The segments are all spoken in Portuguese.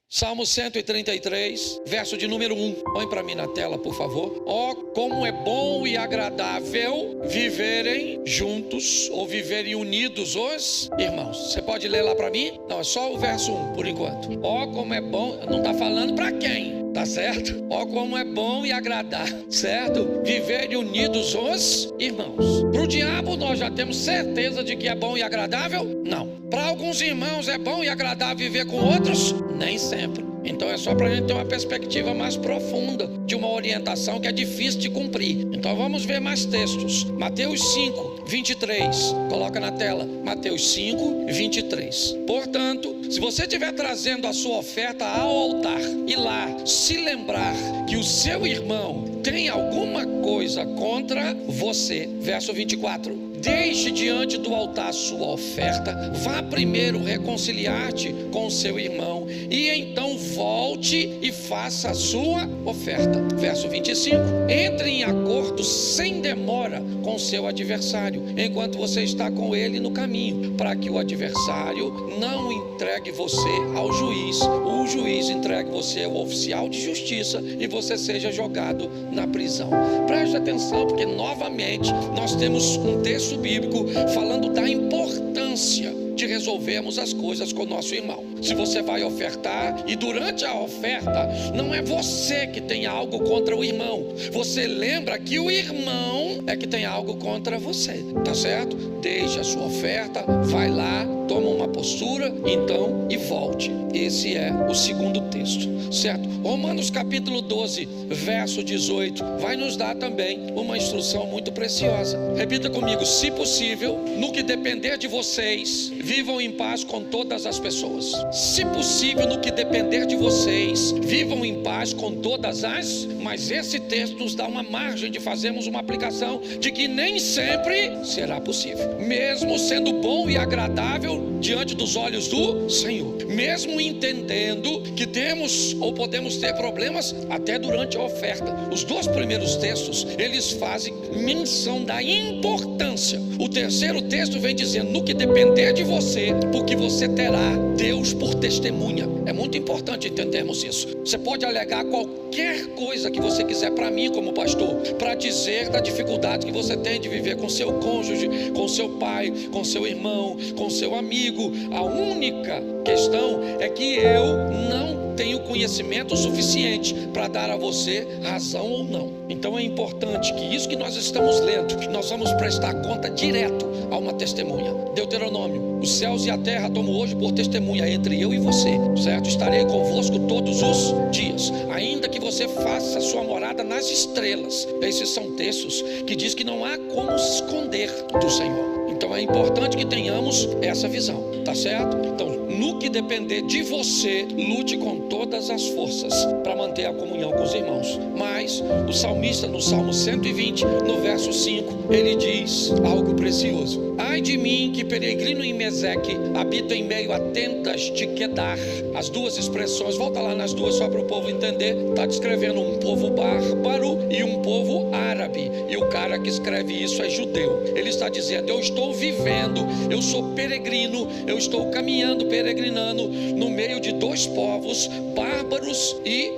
Salmo 133, verso de número 1. Põe para mim na tela, por favor. Ó, como é bom e agradável viverem juntos ou viverem unidos os irmãos. Você pode ler lá para mim? Não, é só o verso 1 por enquanto. Ó, como é bom, não está falando para quem, tá certo? Ó, como é bom e agradável, certo? Viverem unidos os irmãos. Para o diabo nós já temos certeza de que é bom e agradável? Não. Para alguns irmãos é bom e agradável viver com outros? Nem sempre. Então é só para a gente ter uma perspectiva mais profunda de uma orientação que é difícil de cumprir. Então vamos ver mais textos. Mateus 5, 23. Coloca na tela. Mateus 5, 23. Portanto, se você estiver trazendo a sua oferta ao altar e lá se lembrar que o seu irmão tem alguma coisa contra você. Verso 24. Deixe diante do altar sua oferta, vá primeiro reconciliar-te com o seu irmão e então volte e faça a sua oferta. Verso 25. Entre em acordo sem demora com o seu adversário, enquanto você está com ele no caminho, para que o adversário não entregue você ao juiz, o juiz entregue você ao oficial de justiça e você seja jogado na prisão. Preste atenção, porque novamente nós temos um texto bíblico falando da importância de resolvermos as coisas com o nosso irmão. Se você vai ofertar e durante a oferta não é você que tem algo contra o irmão, você lembra que o irmão é que tem algo contra você, tá certo? Deixe a sua oferta, vai lá, toma uma postura, então, e volte. Esse é o segundo texto, certo? Romanos capítulo 12, verso 18, vai nos dar também uma instrução muito preciosa. Repita comigo: se possível, no que depender de vocês, vivam em paz com todas as pessoas. Se possível, no que depender de vocês, vivam em paz com todas as... Mas esse texto nos dá uma margem de fazermos uma aplicação de que nem sempre será possível, mesmo sendo bom e agradável diante dos olhos do Senhor, mesmo entendendo que temos ou podemos ter problemas até durante a oferta. Os dois primeiros textos, eles fazem menção da importância. O terceiro texto vem dizendo: no que depender de você, porque você terá Deus por testemunha. É muito importante entendermos isso. Você pode alegar qualquer coisa que você quiser para mim como pastor, para dizer da dificuldade que você tem de viver com seu cônjuge, com seu pai, com seu irmão, com seu amigo. A única questão é que eu não tenho conhecimento suficiente para dar a você razão ou não. Então é importante que isso que nós estamos lendo, nós vamos prestar conta direto a uma testemunha. Deuteronômio: os céus e a terra tomo hoje por testemunha entre eu e você, certo? Estarei convosco todos os dias, ainda que você faça sua morada nas estrelas. Esses são textos que diz que não há como se esconder do Senhor. Então é importante que tenhamos essa visão, tá certo? Então, no que depender de você, lute com todas as forças para manter a comunhão com os irmãos. Mas o salmista, no Salmo 120, no verso 5, ele diz algo precioso: ai de mim que peregrino em Meseque, habito em meio a tendas de Quedar. As duas expressões, volta lá nas duas só para o povo entender, está descrevendo um povo bárbaro e um povo árabe, e o cara que escreve isso é judeu. Ele está dizendo: eu estou vivendo, eu sou peregrino, eu estou caminhando, peregrinando no meio de dois povos, bárbaros e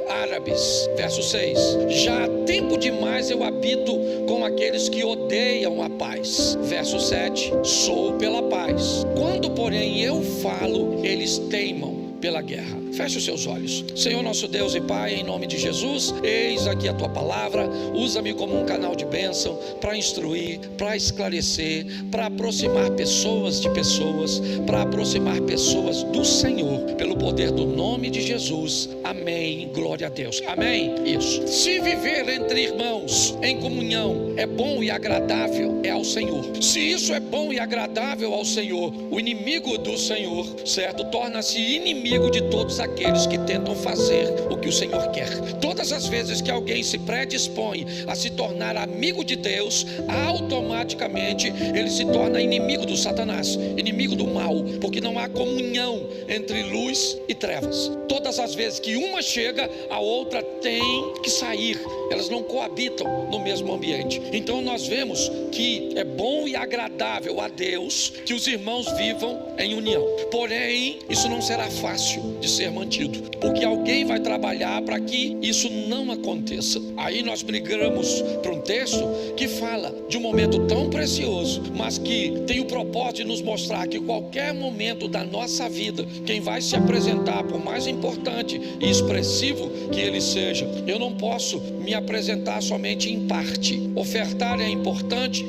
árabes. Verso 6: já há tempo demais eu habito com aqueles que odeiam a paz. Verso 7: sou pela paz. Quando, porém, eu falo, eles teimam pela guerra. Feche os seus olhos. Senhor nosso Deus e Pai, em nome de Jesus, eis aqui a Tua palavra. Usa-me como um canal de bênção para instruir, para esclarecer, para aproximar pessoas de pessoas, para aproximar pessoas do Senhor, pelo poder do nome de Jesus. Amém. Glória a Deus. Amém. Isso. Se viver entre irmãos em comunhão é bom e agradável, é ao Senhor. Se isso é bom e agradável ao Senhor, o inimigo do Senhor, certo, torna-se inimigo de todos aqueles que tentam fazer o que o Senhor quer. Todas as vezes que alguém se predispõe a se tornar amigo de Deus, automaticamente ele se torna inimigo do Satanás, inimigo do mal, porque não há comunhão entre luz e trevas. Todas as vezes que uma chega, a outra tem que sair. elas não coabitam no mesmo ambiente. Então nós vemos que é bom e agradável a Deus que os irmãos vivam em união. Porém, isso não será fácil de ser mantido, porque alguém vai trabalhar para que isso não aconteça. Aí nós migramos para um texto que fala de um momento tão precioso, mas que tem o propósito de nos mostrar que qualquer momento da nossa vida, quem vai se apresentar, por mais importante e expressivo que ele seja, eu não posso me apresentar somente em parte. Ofertar é importante?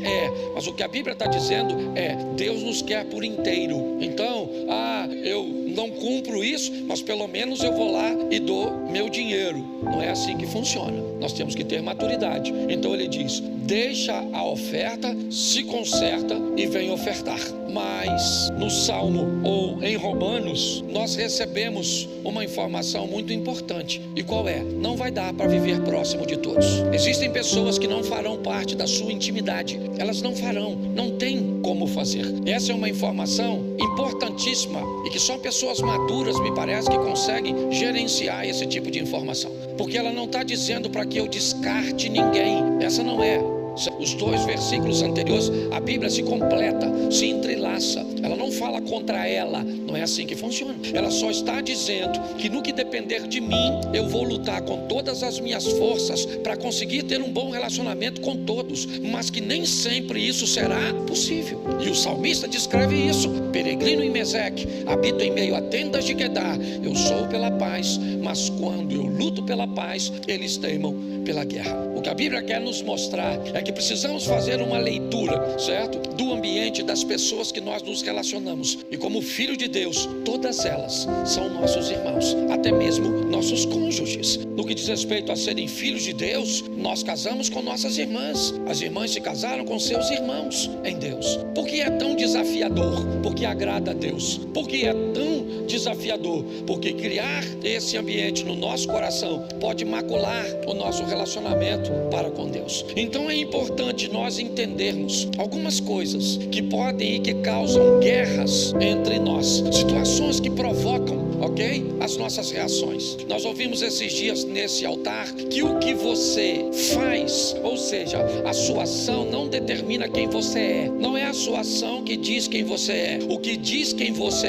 Mas o que a Bíblia está dizendo Deus nos quer por inteiro. Então, eu não cumpro isso, mas pelo menos eu vou lá e dou meu dinheiro. Não é assim que funciona. Nós temos que ter maturidade. Então ele diz: deixa a oferta, se conserta e vem ofertar. Mas no Salmo ou em Romanos, nós recebemos uma informação muito importante. E qual é? Não vai dar para viver próximo de todos. Existem pessoas que não farão parte da sua intimidade. Elas não farão, não tem como fazer. Essa é uma informação importantíssima e que só pessoas maduras, me parece, que conseguem gerenciar esse tipo de informação. Porque ela não está dizendo para que eu descarte ninguém. Essa não é. Os dois versículos anteriores, a Bíblia se completa, se entrelaça. Ela não fala contra ela, não é assim que funciona. Ela só está dizendo que no que depender de mim, eu vou lutar com todas as minhas forças para conseguir ter um bom relacionamento com todos, mas que nem sempre isso será possível. E o salmista descreve isso: peregrino em Meseque, habito em meio a tendas de Quedar. Eu sou pela paz, mas quando eu luto pela paz, eles teimam pela guerra. O que a Bíblia quer nos mostrar é que precisamos fazer uma leitura, certo? Do ambiente, das pessoas que nós nos relacionamos. E como filho de Deus, todas elas são nossos irmãos, até mesmo nossos cônjuges. No que diz respeito a serem filhos de Deus, nós casamos com nossas irmãs. As irmãs se casaram com seus irmãos em Deus. Por que é tão desafiador? Porque agrada a Deus. Por que é tão desafiador? Porque criar esse ambiente no nosso coração pode macular o nosso relacionamento para com Deus. Então é importante nós entendermos algumas coisas que podem e que causam guerras entre nós, situações que provocam, as nossas reações. Nós ouvimos esses dias nesse altar que o que você faz, ou seja, a sua ação não determina quem você é. Não é a sua ação que diz quem você é. O que diz quem você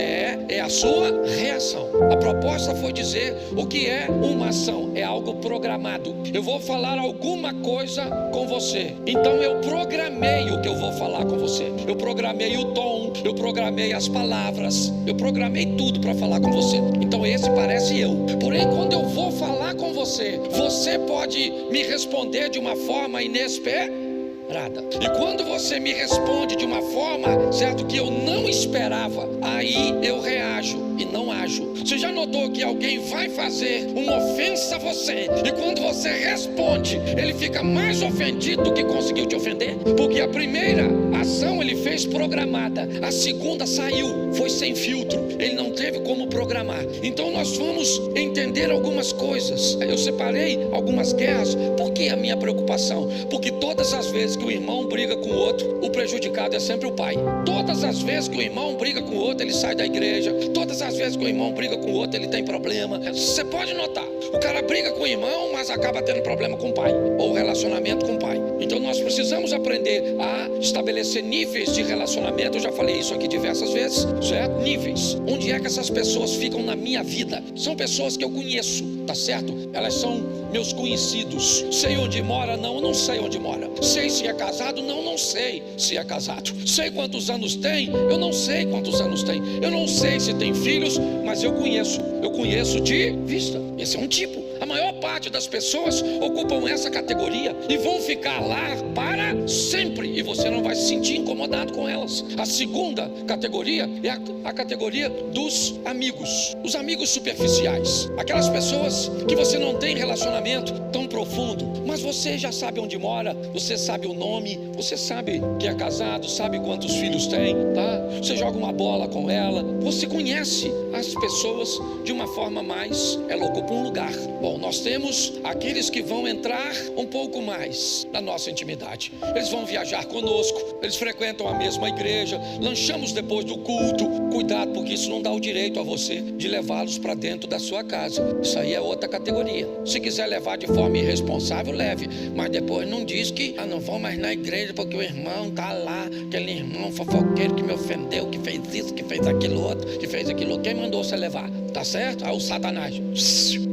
é a sua reação. A proposta foi dizer o que é uma ação. É algo programado. Eu vou falar alguma coisa com você, então eu programei o que eu vou falar com você. Eu programei o tom, eu programei as palavras, eu programei tudo para falar com você. Então esse parece eu. Porém, quando eu vou falar com você, você pode me responder de uma forma inesperada. E quando você me responde de uma forma, certo, que eu não esperava, aí eu reajo e não ajo. Você já notou que alguém vai fazer uma ofensa a você, e quando você responde, ele fica mais ofendido do que conseguiu te ofender? Porque a primeira ação ele fez programada, a segunda saiu, foi sem filtro, ele não teve como programar. Então nós vamos entender algumas coisas. Eu separei algumas guerras. Por que a minha preocupação? Porque todas as vezes que o irmão briga com o outro, o prejudicado é sempre o pai. Todas as vezes que o irmão briga com o outro, ele sai da igreja. Todas as vezes que o irmão briga com o outro, ele tem problema. Você pode notar, o cara briga com o irmão, mas acaba tendo problema com o pai, ou relacionamento com o pai. Então nós precisamos aprender a estabelecer níveis de relacionamento. Eu já falei isso aqui diversas vezes, certo? Níveis. Onde é que essas pessoas ficam na minha vida? São pessoas que eu conheço, tá certo? Elas são meus conhecidos. Sei onde mora? Não sei onde mora. Sei se é casado? Não sei se é casado. Sei quantos anos tem? Eu não sei quantos anos tem. Eu não sei se tem filhos, mas eu conheço de vista. Esse é um tipo. A maior parte das pessoas ocupam essa categoria e vão ficar lá para sempre, e você não vai se sentir incomodado com elas. A segunda categoria é a categoria dos amigos, os amigos superficiais, aquelas pessoas que você não tem relacionamento tão profundo, mas você já sabe onde mora, você sabe o nome, você sabe que é casado, sabe quantos filhos tem, tá? Você joga uma bola com ela, você conhece as pessoas de uma forma mais, ela ocupa um lugar, Bom, nós temos aqueles que vão entrar um pouco mais na nossa intimidade. Eles vão viajar conosco, eles frequentam a mesma igreja, lanchamos depois do culto. Cuidado, porque isso não dá o direito a você de levá-los para dentro da sua casa. Isso aí é outra categoria. Se quiser levar de forma irresponsável, leve, mas depois não diz que não vão mais na igreja porque o irmão tá lá, aquele irmão fofoqueiro que me ofendeu, que fez isso, que fez aquilo outro, que fez aquilo. Quem mandou você levar? Tá certo? O Satanás.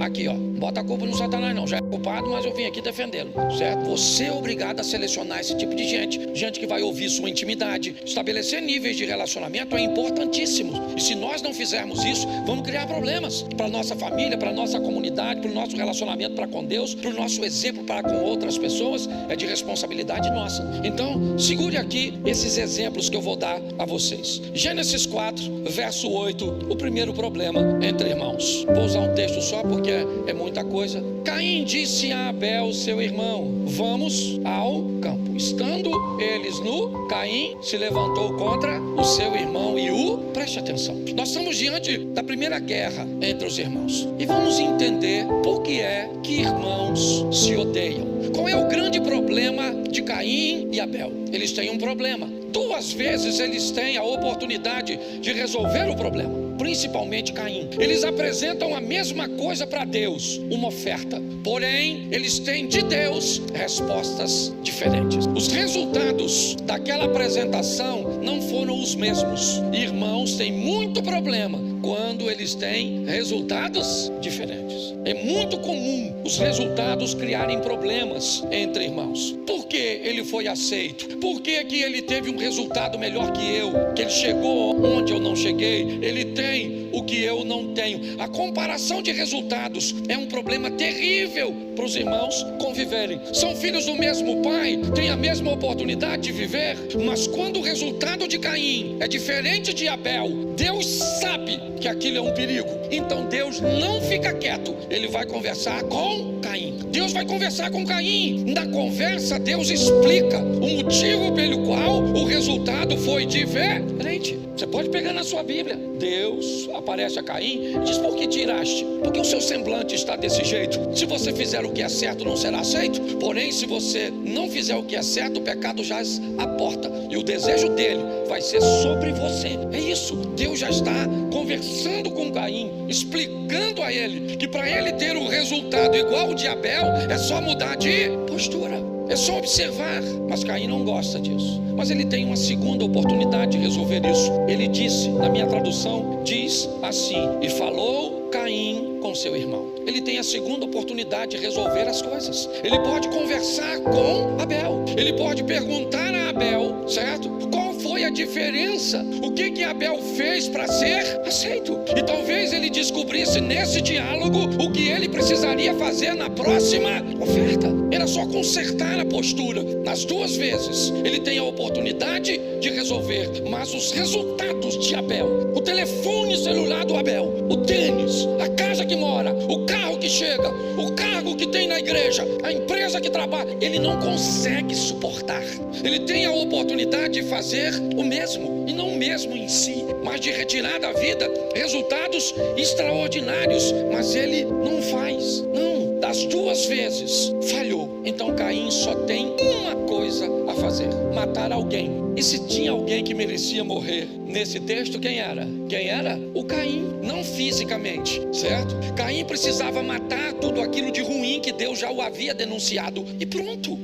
Aqui, ó. Bota a culpa no Satanás não. Já é culpado, mas eu vim aqui defendê-lo. Certo? Você é obrigado a selecionar esse tipo de gente. Gente que vai ouvir sua intimidade. Estabelecer níveis de relacionamento é importantíssimo. E se nós não fizermos isso, vamos criar problemas para nossa família, para nossa comunidade, para o nosso relacionamento para com Deus, para o nosso exemplo para com outras pessoas. É de responsabilidade nossa. Então, segure aqui esses exemplos que eu vou dar a vocês. Gênesis 4, verso 8. O primeiro problema entre irmãos. Vou usar um texto só porque é muita coisa. Caim disse a Abel, seu irmão: vamos ao campo. Estando eles nu, Caim se levantou contra o seu irmão e preste atenção, nós estamos diante da primeira guerra entre os irmãos e vamos entender por que é que irmãos se odeiam. Qual é o grande problema de Caim e Abel? Eles têm um problema. 2 vezes eles têm a oportunidade de resolver o problema, principalmente Caim. Eles apresentam a mesma coisa para Deus, uma oferta. Porém, eles têm de Deus respostas diferentes. Os resultados daquela apresentação não foram os mesmos. Irmãos têm muito problema quando eles têm resultados diferentes. É muito comum os resultados criarem problemas entre irmãos. Por que ele foi aceito? Por que ele teve um resultado melhor que eu? Que ele chegou onde eu não cheguei? Ele tem o que eu não tenho. A comparação de resultados é um problema terrível para os irmãos conviverem. São filhos do mesmo pai, têm a mesma oportunidade de viver, mas quando o resultado de Caim é diferente de Abel, Deus sabe que aquilo é um perigo. Então Deus não fica quieto, ele vai conversar com Caim. Deus vai conversar com Caim. Na conversa, Deus explica o motivo pelo qual o resultado foi diferente. Você pode pegar na sua Bíblia. Deus aparece a Caim e diz: por que tiraste? Porque o seu semblante está desse jeito. Se você fizer o que é certo, não será aceito. Porém, se você não fizer o que é certo, o pecado jaz à porta e o desejo dele vai ser sobre você. É isso. Deus já está conversando com Caim, explicando a ele que para ele ter um resultado igual ao de Abel, é só mudar de postura. É só observar. Mas Caim não gosta disso. Mas ele tem uma segunda oportunidade de resolver isso. Ele disse, na minha tradução, diz assim: e falou Caim com seu irmão. Ele tem a segunda oportunidade de resolver as coisas. Ele pode conversar com Abel. Ele pode perguntar a Abel, certo? Qual foi a diferença? O que Abel fez para ser aceito? E talvez ele descobrisse nesse diálogo o que ele precisaria fazer na próxima oferta. Era só consertar a postura. Nas 2 vezes ele tem a oportunidade de resolver, mas os resultados de Abel, o telefone celular do Abel, o tênis, a casa que mora, o carro que chega, o cargo que tem na igreja, a empresa que trabalha, ele não consegue suportar. Ele tem a oportunidade de fazer o mesmo, e não o mesmo em si, mas de retirar da vida resultados extraordinários, mas ele não faz. Não, das 2 vezes falhou. Então Caim só tem uma coisa a fazer: matar alguém. E se tinha alguém que merecia morrer nesse texto, quem era? Quem era? O Caim, não fisicamente, certo? Caim precisava matar tudo aquilo de ruim que Deus já o havia denunciado. E pronto.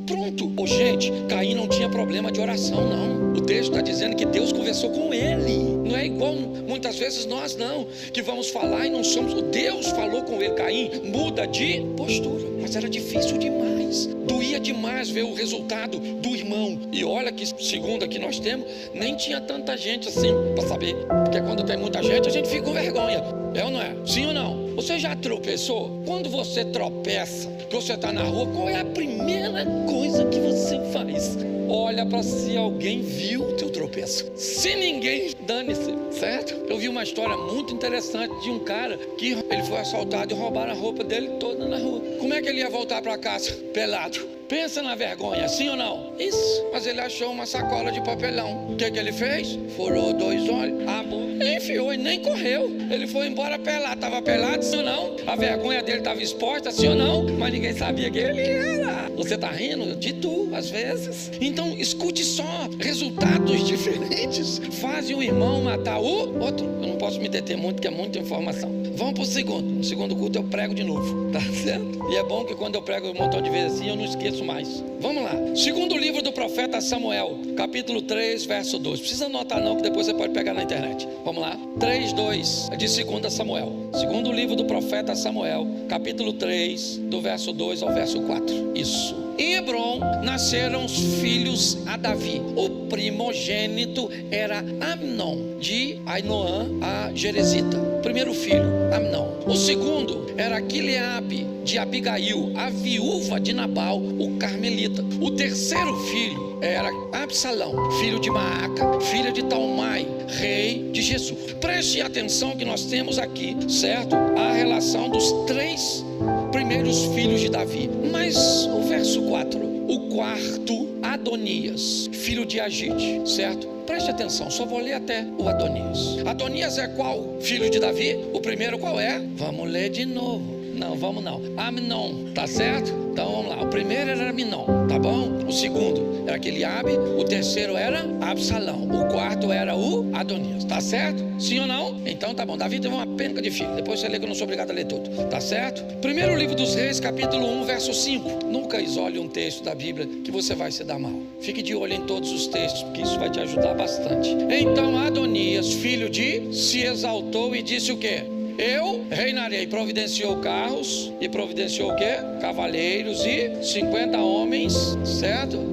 Ô, gente, Caim não tinha problema de oração, não. O texto está dizendo que Deus conversou com ele. Não é igual muitas vezes nós não, que vamos falar e não somos. Deus falou com ele. Caim muda de postura. Mas era difícil demais. Doía demais ver o resultado do irmão. E olha que segunda que nós temos, nem tinha tanta gente assim para saber. Porque quando tem muita gente, a gente fica com vergonha. É ou não é? Sim ou não? Você já tropeçou? Quando você tropeça, que você está na rua, qual é a primeira coisa que você faz? Olha para se alguém viu o teu tropeço. Se ninguém, dane-se, certo? Eu vi uma história muito interessante de um cara que ele foi assaltado e roubaram a roupa dele toda na rua. Como é que ele ia voltar para casa? Pelado. Pensa na vergonha, sim ou não? Isso. Mas ele achou uma sacola de papelão. O que ele fez? Furou 2 olhos, a boca, enfiou e nem correu. Ele foi embora pelado. Estava pelado, sim ou não? A vergonha dele estava exposta, sim ou não? Mas ninguém sabia quem ele era. Você está rindo de tu, às vezes. Então, escute só. Resultados diferentes fazem o irmão matar o outro. Eu não posso me deter muito, porque é muita informação. Vamos para o segundo. No segundo culto eu prego de novo, tá certo? E é bom que quando eu prego um montão de vezes assim, eu não esqueço mais. Vamos lá. Segundo livro do profeta Samuel, capítulo 3, verso 2. Precisa anotar não, que depois você pode pegar na internet. Vamos lá. 3, 2, de 2 Samuel. Segundo livro do profeta Samuel, capítulo 3, do verso 2 ao verso 4. Isso. Em Hebron nasceram os filhos a Davi. O primogênito era Amnon, de Ainoã a Jerezita. Primeiro filho, Amnon. O segundo era Quileabe, de Abigail, a viúva de Nabal, o carmelita. O terceiro filho era Absalão, filho de Maaca, filha de Talmai, rei de Jesus. Preste atenção que nós temos aqui, certo? A relação dos 3 primeiros filhos de Davi. Mas o verso 4, o quarto, Adonias, filho de Agite, certo? Preste atenção, só vou ler até o Adonias. Adonias é qual filho de Davi? O primeiro qual é? Vamos ler de novo. Não, vamos não. Amnon, tá certo? Então vamos lá. O primeiro era Amnon, tá bom? O segundo era Quileabe. O terceiro era Absalão. O quarto era o Adonias, tá certo? Sim ou não? Então tá bom. Davi teve uma penca de filho. Depois você lê que eu não sou obrigado a ler tudo, tá certo? Primeiro livro dos Reis, capítulo 1, verso 5. Nunca isole um texto da Bíblia que você vai se dar mal. Fique de olho em todos os textos, porque isso vai te ajudar bastante. Então Adonias, filho de, se exaltou e disse o quê? Eu reinarei. Providenciou carros e providenciou o quê? Cavaleiros e 50 homens, certo?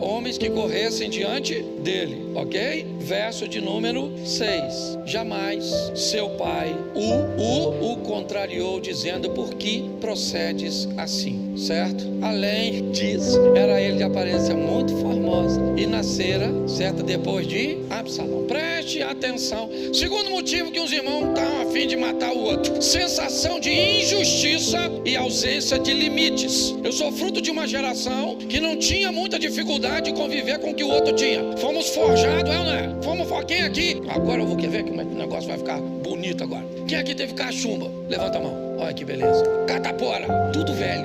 Homens que corressem diante dele, ok? Verso de número 6. Jamais seu pai o contrariou, dizendo: por que procedes assim, certo? Além disso, era ele de aparência muito formosa e nascera, certo? Depois de Absalão. Preste atenção. Segundo motivo que os irmãos estão a fim de matar o outro: sensação de injustiça e ausência de limites. Eu sou fruto de uma geração que não tinha muita dificuldade de conviver com o que o outro tinha. Fomos forjados, é ou não é? Quem aqui? Agora eu vou querer ver como é que o negócio vai ficar bonito agora. Quem aqui teve cachumba? Levanta a mão. Olha que beleza. Catapora. Tudo velho.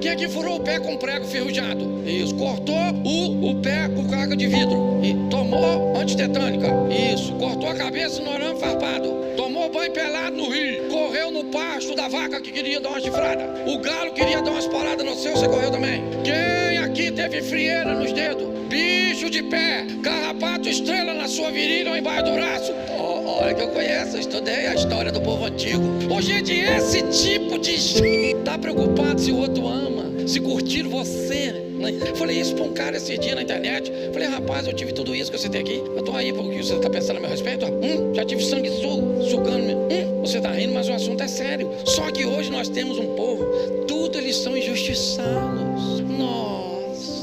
Quem aqui furou o pé com prego ferrujado? Isso. Cortou o pé com carga de vidro e tomou antitetânica. Isso. Cortou a cabeça no arame farpado. Tomou banho pelado no rio. Correu no pasto da vaca que queria dar uma chifrada. O galo queria dar umas paradas no seu, você correu também. Quem aqui teve frieira nos dedos? Bicho de pé, carrapato, estrela na sua virilha ou embaixo do braço? Olha que eu conheço, estudei a história do povo antigo. Ô gente, esse tipo de gente tá preocupado se o outro ama, se curtir você. Falei isso pra um cara esse dia na internet. Falei: rapaz, eu tive tudo isso que você tem aqui. Eu tô aí porque você tá pensando a meu respeito. Já tive sangue sugando. Você tá rindo, mas o assunto é sério. Só que hoje nós temos um povo, tudo eles são injustiçados.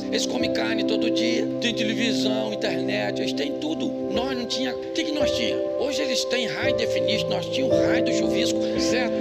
Eles comem carne todo dia, tem televisão, internet, eles têm tudo. Nós não tinha. O que nós tínhamos? Hoje eles têm high definition, nós tínhamos raio do chuvisco, certo?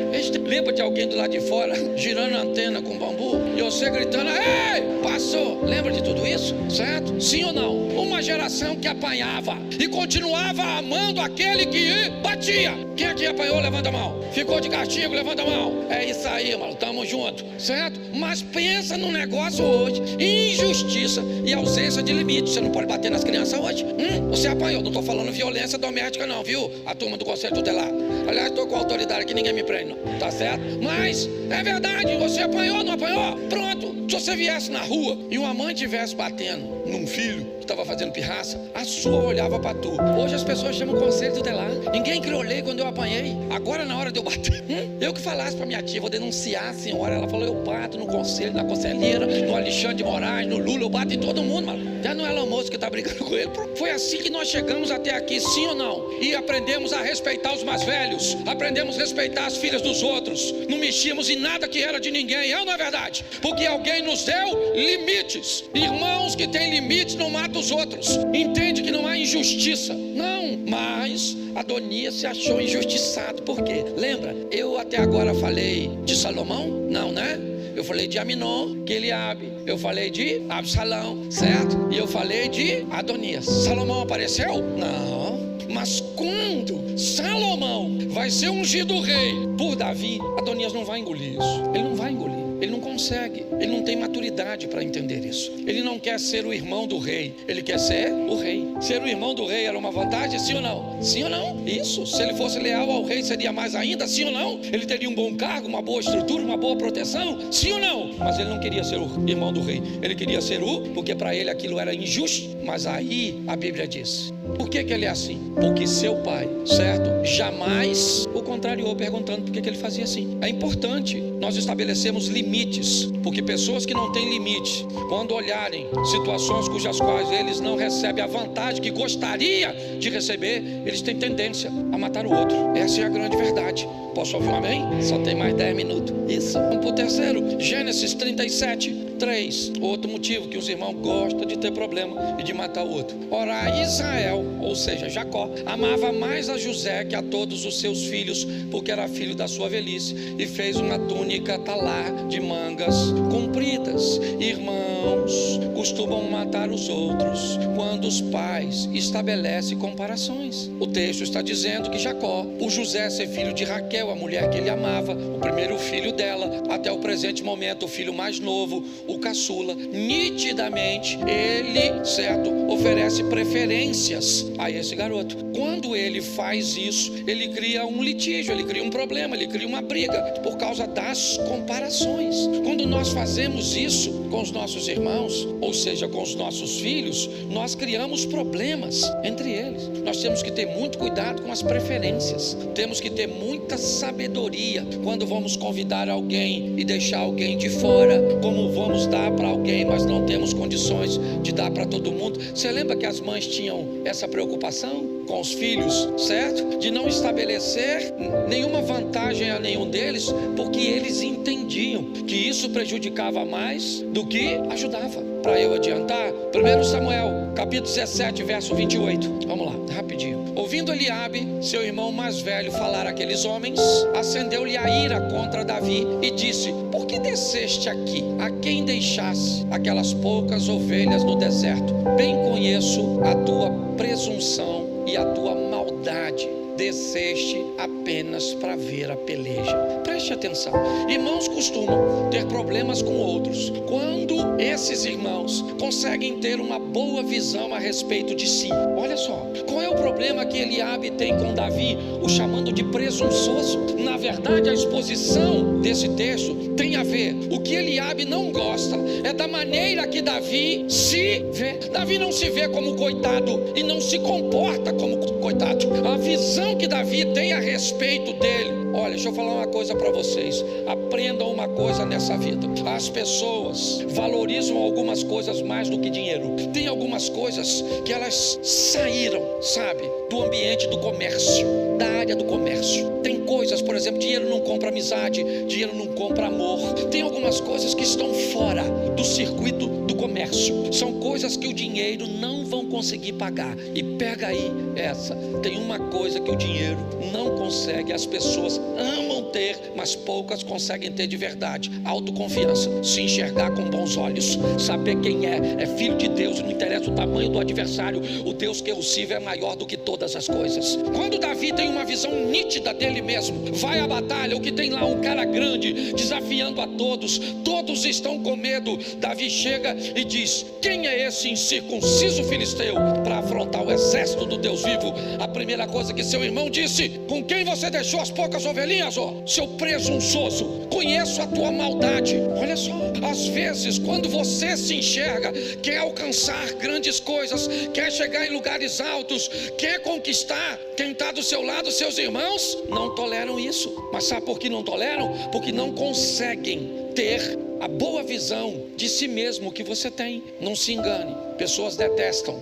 Lembra de alguém do lado de fora girando a antena com bambu e você gritando: ei, passou? Lembra de tudo isso, certo? Sim ou não? Uma geração que apanhava e continuava amando aquele que batia. Quem aqui apanhou, levanta a mão. Ficou de castigo, levanta a mão. É isso aí, mano, tamo junto, certo? Mas pensa no negócio hoje: injustiça e ausência de limite. Você não pode bater nas crianças hoje. Você apanhou, não tô falando violência doméstica não, viu? A turma do Conselho Tutelar. Aliás, tô com autoridade que ninguém me prende, não. Tá certo? Mas é verdade, você apanhou, não apanhou? Pronto. Se você viesse na rua e uma mãe estivesse batendo num filho que estava fazendo pirraça, a sua olhava para tu. Hoje as pessoas chamam Conselho Tutelar. Ninguém criou lei quando eu apanhei. Agora na hora de eu bater, eu que falasse para minha tia: vou denunciar a senhora. Ela falou: eu bato no conselho, na conselheira, no Alexandre de Moraes, no Lula, eu bato em todo mundo, mano. Já não é Elon Musk que tá brigando com ele. Foi assim que nós chegamos até aqui, sim ou não? E aprendemos a respeitar os mais velhos, aprendemos a respeitar as filhas dos outros, não mexíamos em nada que era de ninguém, é ou não é verdade? Porque alguém nos deu limites. Irmãos que têm limites não matam os outros. Entende que não há injustiça. Não, Mas Adonias se achou injustiçado. Por quê? Lembra? Eu até agora falei de Salomão? Não, né? Eu falei de Aminon, Eliabe. Eu falei de Absalão, certo? E eu falei de Adonias. Salomão apareceu? Não. Mas quando Salomão vai ser ungido rei por Davi, Adonias não vai engolir isso. Ele não vai engolir. Ele não consegue, ele não tem maturidade para entender isso. Ele não quer ser o irmão do rei, ele quer ser o rei. Ser o irmão do rei era uma vantagem, sim ou não? Sim ou não? Isso, se ele fosse leal ao rei seria mais ainda, sim ou não? Ele teria um bom cargo, uma boa estrutura, uma boa proteção, sim ou não? Mas ele não queria ser o irmão do rei, ele queria ser porque para ele aquilo era injusto. Mas aí a Bíblia diz, por que ele é assim? Porque seu pai, certo? Jamais o contrariou perguntando por que ele fazia assim. É importante nós estabelecermos limites, porque pessoas que não têm limite, quando olharem situações cujas quais eles não recebem a vantagem que gostaria de receber, eles têm tendência a matar o outro. Essa é a grande verdade. Posso ouvir um amém? Só tem mais 10 minutos. Isso. Vamos para o terceiro. Gênesis 37:3. Outro motivo que os irmãos gostam de ter problema e de matar o outro. Ora, Israel, ou seja, Jacó, amava mais a José que a todos os seus filhos, porque era filho da sua velhice, e fez uma túnica talar de mangas compridas. Irmãos costumam matar os outros quando os pais estabelecem comparações. O texto está dizendo que Jacó, por José ser filho de Raquel, a mulher que ele amava, o primeiro filho dela, até o presente momento o filho mais novo, o caçula, nitidamente ele, certo, oferece preferências a esse garoto. Quando ele faz isso, ele cria um litígio, ele cria um problema, ele cria uma briga por causa das comparações. Quando nós fazemos isso com os nossos irmãos, ou seja, com os nossos filhos, nós criamos problemas entre eles. Nós temos que ter muito cuidado com as preferências, temos que ter muita sabedoria quando vamos convidar alguém e deixar alguém de fora, como vamos dar para alguém, mas não temos condições de dar para todo mundo. Você lembra que as mães tinham essa preocupação com os filhos, certo? De não estabelecer nenhuma vantagem a nenhum deles, porque eles entendiam que isso prejudicava mais do que ajudava. Para eu adiantar, 1 Samuel, capítulo 17, verso 28. Vamos lá, rapidinho. Ouvindo Eliabe, seu irmão mais velho, falar àqueles homens, acendeu-lhe a ira contra Davi e disse: por que desceste aqui? A quem deixasse aquelas poucas ovelhas no deserto? Bem conheço a tua presunção e a tua maldade. Desceste apenas para ver a peleja. Preste atenção. Irmãos costumam ter problemas com outros quando esses irmãos conseguem ter uma boa visão a respeito de si. Olha só, qual é o problema que Eliabe tem com Davi, o chamando de presunçoso? Na verdade, a exposição desse texto tem a ver, o que Eliabe não gosta é da maneira que Davi se vê. Davi não se vê como coitado e não se comporta como coitado. A visão que Davi tem a respeito dele, olha, deixa eu falar uma coisa para vocês, aprendam uma coisa nessa vida: as pessoas valorizam algumas coisas mais do que dinheiro. Tem algumas coisas que elas saíram, sabe, do ambiente do comércio, da área do comércio. Tem coisas, por exemplo, dinheiro não compra amizade, dinheiro não compra amor. Tem algumas coisas que estão fora do circuito do comércio, são coisas que o dinheiro não vão conseguir pagar. E pega aí essa, tem uma coisa que o dinheiro não consegue, as pessoas amam ter, mas poucas conseguem ter de verdade: autoconfiança, se enxergar com bons olhos, saber quem é filho de Deus, e não interessa o tamanho do adversário, o Deus que eu sirvo é maior do que todas as coisas. Quando Davi tem uma visão nítida dele mesmo, vai à batalha, o que tem lá um cara grande, desafiando a todos, todos estão com medo. Davi chega e diz: quem é esse incircunciso filisteu para afrontar o exército do Deus vivo? A primeira coisa que seu irmão disse: com quem você deixou as poucas ovelhinhas, ó, seu presunçoso? Conheço a tua maldade. Olha só, às vezes quando você se enxerga, quer alcançar grandes coisas, quer chegar em lugares altos, quer conquistar quem está do seu lado, seus irmãos não toleram isso. Mas sabe por que não toleram? Porque não conseguem ter a boa visão de si mesmo que você tem. Não se engane, pessoas detestam.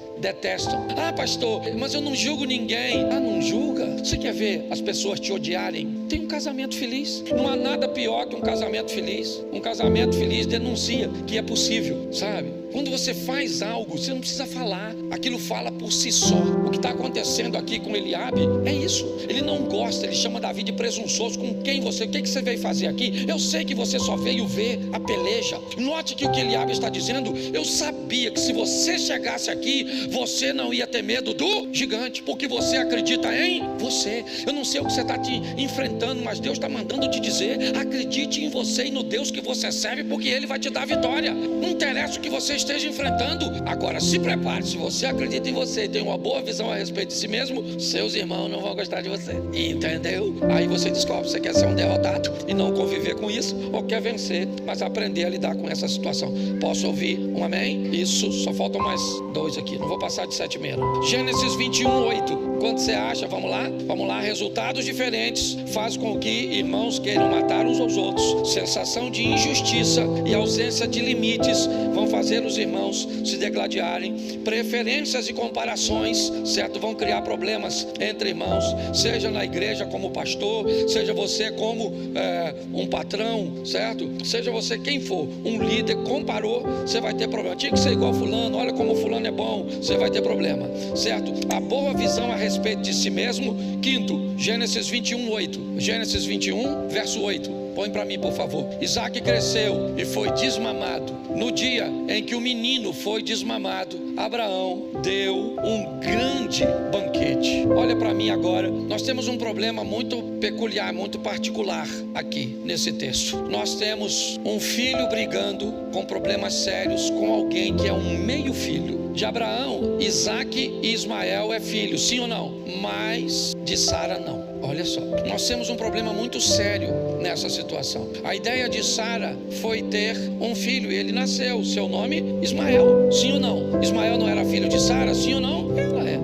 Ah, pastor, mas eu não julgo ninguém. Ah, não julga? Você quer ver as pessoas te odiarem? Tem um casamento feliz. Não há nada pior que um casamento feliz. Um casamento feliz denuncia que é possível, sabe? Quando você faz algo, você não precisa falar, aquilo fala por si só. O que está acontecendo aqui com Eliabe é isso. Ele não gosta, ele chama Davi de presunçoso. Com quem você, o que você veio fazer aqui? Eu sei que você só veio ver a peleja. Note que o que Eliabe está dizendo: eu sabia que se você chegasse aqui, você não ia ter medo do gigante, porque você acredita em você. Eu não sei o que você está te enfrentando, mas Deus está mandando te dizer: acredite em você e no Deus que você serve, porque Ele vai te dar vitória. Não interessa o que você esteja enfrentando. Agora se prepare, se você acredita em você e tem uma boa visão a respeito de si mesmo, seus irmãos não vão gostar de você. Entendeu? Aí você descobre, você quer ser um derrotado e não conviver com isso, ou quer vencer, mas aprender a lidar com essa situação. Posso ouvir um amém? Isso, só faltam mais 2 aqui, não vou passar de 7,5 não. Gênesis 21:8. Quando você acha, vamos lá, resultados diferentes faz com que irmãos queiram matar uns aos outros. Sensação de injustiça e ausência de limites vão fazer os irmãos se degladiarem. Preferências e comparações, certo, vão criar problemas entre irmãos, seja na igreja como pastor, seja você como um patrão, certo, seja você quem for, um líder, comparou, você vai ter problema. Tinha que ser igual fulano, olha como fulano é bom, você vai ter problema, certo? A boa visão a respeito de si mesmo. Quinto, Gênesis 21:8. Gênesis 21, verso 8. Põe para mim, por favor. Isaac cresceu e foi desmamado. No dia em que o menino foi desmamado, Abraão deu um grande banquete. Olha para mim agora. Nós temos um problema muito peculiar, muito particular aqui nesse texto. Nós temos um filho brigando com problemas sérios com alguém que é um meio filho. De Abraão, Isaac e Ismael é filho, sim ou não? Mas de Sara não. Olha só, nós temos um problema muito sério nessa situação. A ideia de Sara foi ter um filho e ele nasceu. Seu nome, Ismael, sim ou não? Ismael não era filho de Sara, sim ou não?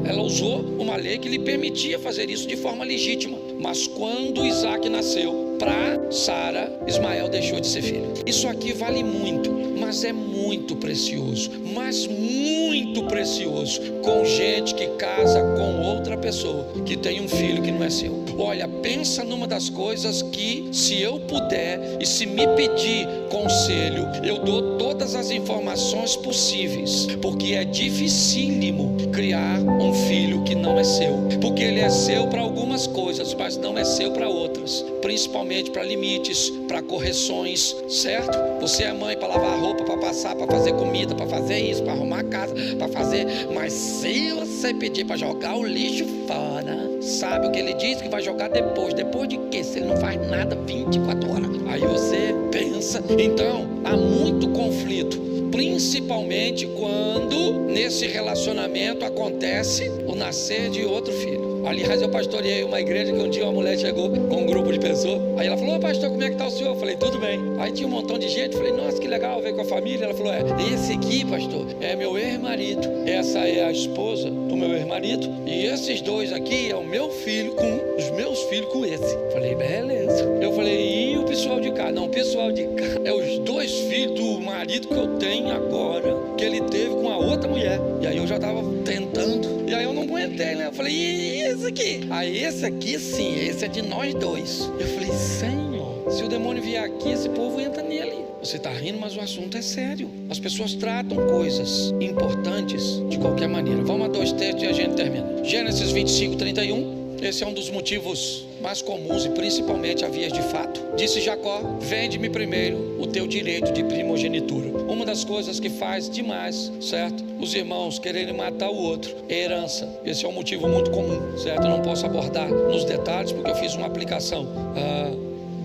Ela usou uma lei que lhe permitia fazer isso de forma legítima. Mas quando Isaac nasceu, para Sara, Ismael deixou de ser filho. Isso aqui vale muito, mas é muito precioso, mas muito precioso, com gente que casa com outra pessoa, que tem um filho que não é seu. Olha, pensa numa das coisas que, se eu puder e se me pedir conselho, eu dou todas as informações possíveis, porque é dificílimo criar um filho que não é seu, porque ele é seu para algumas coisas, mas não é seu para outras, principalmente para limites, para correções, certo? Você é mãe para lavar roupa, para passar, para fazer comida, para fazer isso, para arrumar a casa, para fazer, mas se você pedir para jogar o lixo fora, sabe o que ele diz? Que vai jogar depois de quê? Se ele não faz nada 24 horas, aí você pensa. Então há muito conflito, principalmente quando nesse relacionamento acontece o nascer de outro filho. Aliás, eu pastoreei uma igreja que um dia uma mulher chegou com um grupo de pessoas. Aí ela falou: ô pastor, como é que está o senhor? Eu falei: tudo bem. Aí tinha um montão de gente. Eu falei: nossa, que legal, veio com a família. Ela falou: esse aqui, pastor, é meu ex-marido. Essa é a esposa do meu ex-marido. E esses dois aqui é o meu filho com os meus filhos com esse. Eu falei: beleza. Eu falei: e o pessoal de cá? Não, o pessoal de cá é os 2 filhos do marido que eu tenho agora, que ele teve com a outra mulher. E aí eu já estava tentando. E aí eu não aguentei, né? Eu falei: e esse aqui? Aí esse aqui sim, esse é de nós 2. Eu falei: Senhor, se o demônio vier aqui, esse povo entra nele. Você está rindo, mas o assunto é sério. As pessoas tratam coisas importantes de qualquer maneira. Vamos a 2 textos e a gente termina. Gênesis 25:31. Esse é um dos motivos mais comuns e principalmente a vias de fato. Disse Jacó: vende-me primeiro o teu direito de primogenitura. Uma das coisas que faz demais, certo, os irmãos quererem matar o outro é herança. Esse é um motivo muito comum, certo? Eu não posso abordar nos detalhes porque eu fiz uma aplicação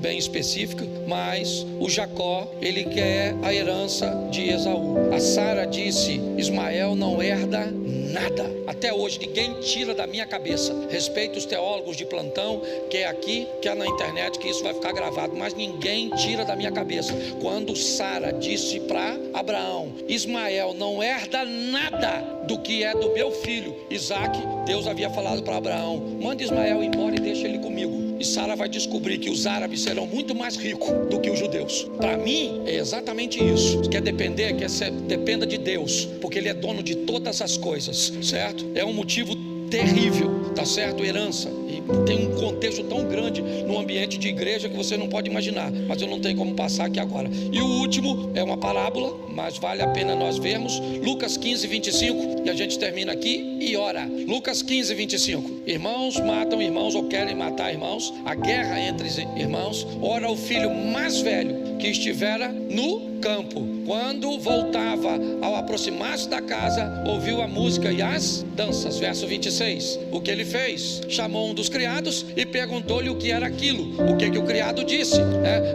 bem específica, mas o Jacó, ele quer a herança de Esaú. A Sara disse: Ismael não herda nada. Até hoje ninguém tira da minha cabeça. Respeito os teólogos de plantão, que é aqui, que é na internet, que isso vai ficar gravado, mas ninguém tira da minha cabeça. Quando Sara disse para Abraão: Ismael não herda nada do que é do meu filho Isaac, Deus havia falado para Abraão: manda Ismael embora e deixa ele comigo. E Sara vai descobrir que os árabes serão muito mais ricos do que os judeus. Para mim é exatamente isso. Quer depender, dependa de Deus, porque Ele é dono de todas as coisas, certo? É um motivo terrível, tá certo? Herança. E tem um contexto tão grande no ambiente de igreja que você não pode imaginar, mas eu não tenho como passar aqui agora. E o último é uma parábola, mas vale a pena nós vermos, Lucas 15, 25, e a gente termina aqui e ora. Lucas 15, 25. Irmãos matam irmãos ou querem matar irmãos, a guerra entre irmãos. Ora, o filho mais velho que estivera no campo, quando voltava, ao aproximar-se da casa, ouviu a música e as danças. Verso 26. O que ele fez? Chamou um dos criados e perguntou-lhe o que era aquilo. O que o criado disse?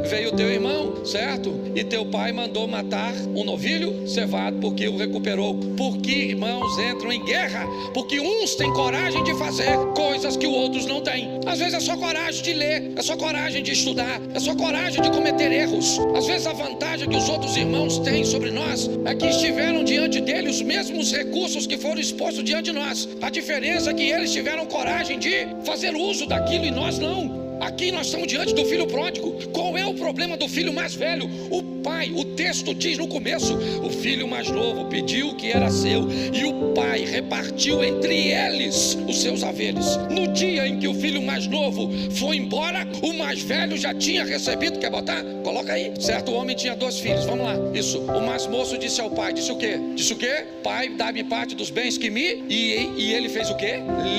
Veio teu irmão, certo? E teu pai mandou matar um novilho cevado porque o recuperou. Porque irmãos entram em guerra? Porque uns têm coragem de fazer coisas que os outros não têm. Às vezes é só coragem de ler, é só coragem de estudar, é só coragem de cometer erros. Às vezes a vantagem que os outros irmãos têm sobre nós é que estiveram diante dele os mesmos recursos que foram expostos diante de nós. A diferença é que eles tiveram coragem de fazer uso daquilo e nós não. Aqui nós estamos diante do filho pródigo. Qual é o problema do filho mais velho? O pai, o texto diz no começo, o filho mais novo pediu o que era seu e o pai repartiu entre eles os seus haveres. No dia em que o filho mais novo foi embora, o mais velho já tinha recebido. Quer botar? Coloca aí. Certo homem tinha 2 filhos, vamos lá. Isso, o mais moço disse ao pai, disse o quê? Disse o quê? Pai, dá-me parte dos bens que me... E ele fez o quê?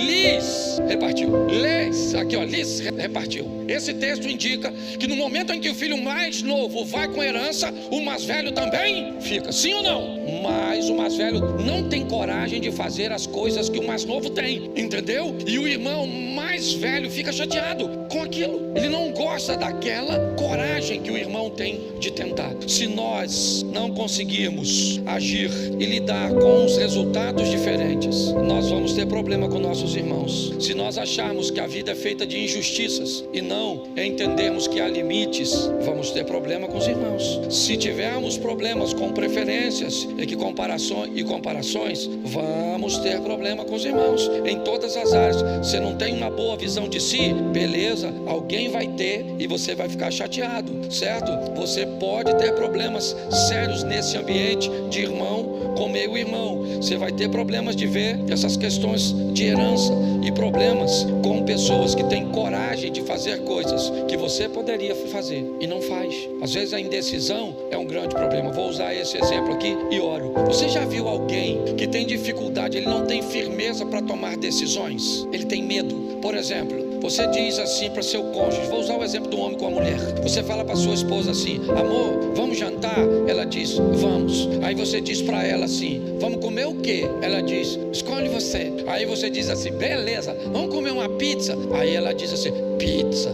Lhes repartiu. Lhes, aqui ó, lhes repartiu. Esse texto indica que no momento em que o filho mais novo vai com herança, o mais velho também fica, sim ou não? Mas o mais velho não tem coragem de fazer as coisas que o mais novo tem, entendeu? E o irmão mais velho fica chateado com aquilo. Ele não gosta daquela coragem que o irmão tem de tentar. Se nós não conseguirmos agir e lidar com os resultados diferentes, nós vamos ter problema com nossos irmãos. Se nós acharmos que a vida é feita de injustiças e não entendermos que há limites, vamos ter problema com os irmãos. Se tivermos problemas com preferências e comparações, vamos ter problema com os irmãos em todas as áreas. Você não tem uma boa visão de si, beleza, alguém vai ter e você vai ficar chateado, certo? Você pode ter problemas sérios nesse ambiente de irmão com meio irmão. Você vai ter problemas de ver essas questões de herança e problemas com pessoas que têm coragem de fazer coisas que você poderia fazer e não faz. Às vezes a indecisão é um grande problema. Vou usar esse exemplo aqui e oro. Você já viu alguém que tem dificuldade, ele não tem firmeza para tomar decisões? Ele tem medo. Por exemplo, você diz assim para seu cônjuge, vou usar o exemplo do homem com a mulher. Você fala para sua esposa assim, amor, vamos jantar? Ela diz, vamos. Aí você diz para ela assim, vamos comer o quê? Ela diz, escolhe você. Aí você diz assim, beleza, vamos comer uma pizza? Aí ela diz assim, pizza,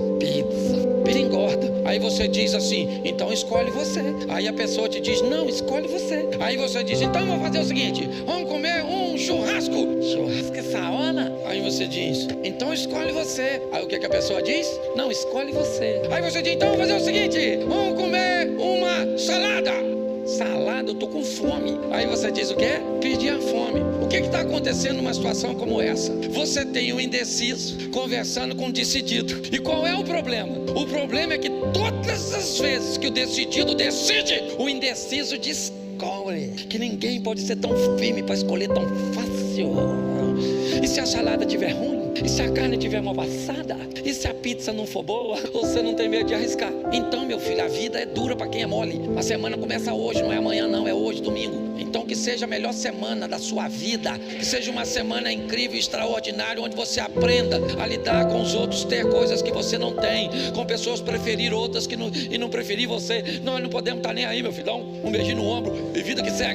ele engorda. Aí você diz assim, então escolhe você. Aí a pessoa te diz, não, escolhe você. Aí você diz, então vamos fazer o seguinte, vamos comer um churrasco. Churrasco essa hora? Aí você diz, então escolhe você. Aí o que a pessoa diz? Não, escolhe você. Aí você diz, então vamos fazer o seguinte, vamos comer uma salada. Salada, eu tô com fome. Aí você diz o quê? Perdi a fome. O que está acontecendo numa situação como essa? Você tem um indeciso conversando com um decidido. E qual é o problema? O problema é que todas as vezes que o decidido decide, o indeciso descobre que ninguém pode ser tão firme para escolher tão fácil. E se a salada estiver ruim? E se a carne estiver mal passada? E se a pizza não for boa? Você não tem medo de arriscar? Então, meu filho, a vida é dura para quem é mole. A semana começa hoje, não é amanhã não, é hoje, domingo. Então que seja a melhor semana da sua vida. Que seja uma semana incrível, extraordinária, onde você aprenda a lidar com os outros, ter coisas que você não tem, com pessoas preferir outras e não preferir você. Nós não podemos estar nem aí, meu filhão. Um beijinho no ombro e vida que segue.